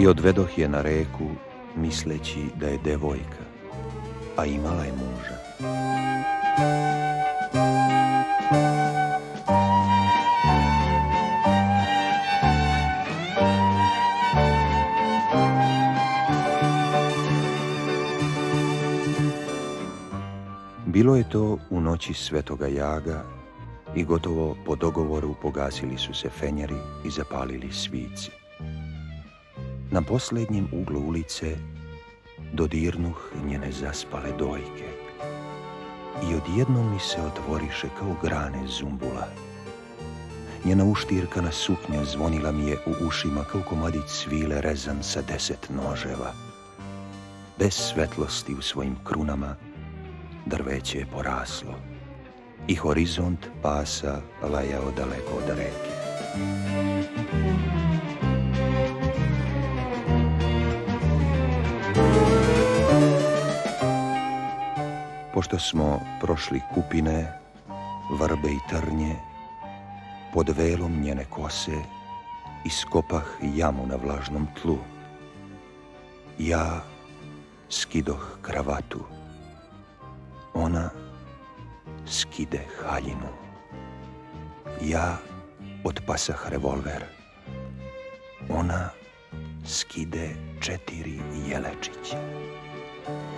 odvedoh je na reku, misleći da je devojka, a imala je muža. Bilo je to u noći Svetoga Jaga i gotovo po dogovoru pogasili su se fenjeri i zapalili svici. Na posljednjem uglu ulice dodirnuh njene zaspale dojke i odjednom mi se otvoriše kao grane zumbula. Njena uštirkana suknja zvonila mi je u ušima kao komadić svile rezan sa 10 noževa. Bez svetlosti u svojim krunama drveće je poraslo i horizont pasa lajao daleko od reke. Pošto smo prošli kupine, vrbe i trnje, pod velom njene kose iskopah jamu na vlažnom tlu. Ja skidoh kravatu, ona skide haljinu. Ja otpasah revolver, ona skide 4 jelečića.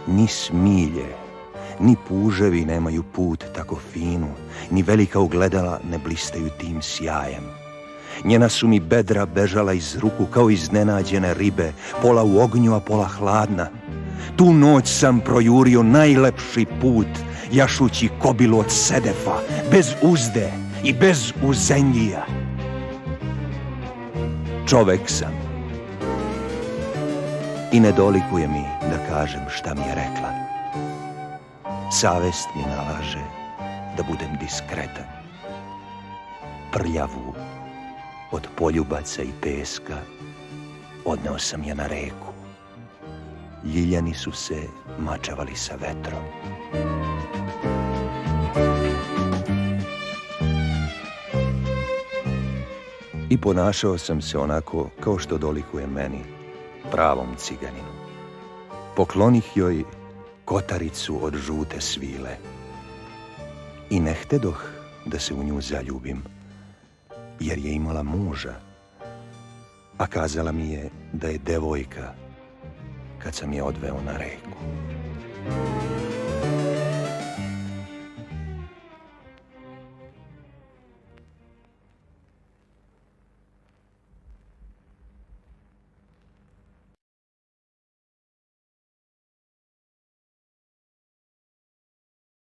Ni smilje, ni puževi nemaju put tako finu, ni velika ogledala ne blistaju tim sjajem. Njena su mi bedra bežala iz ruku kao iznenađene ribe, pola u ognju, a pola hladna. Tu noć sam projurio najlepši put, jašući kobilu od sedefa, bez uzde i bez uzenjija. Čovek sam i ne dolikuje mi da kažem šta mi je rekla. Savest mi nalaže da budem diskretan. Prljavu od poljubaca i peska odneo sam je na reku. Ljiljani su se mačavali sa vetrom. I ponašao sam se onako kao što dolikuje meni, pravom ciganinu. Poklonih joj kotaricu od žute svile i ne htedoh da se u nju zaljubim, jer je imala muža, a kazala mi je da je devojka kad sam je odveo na reku.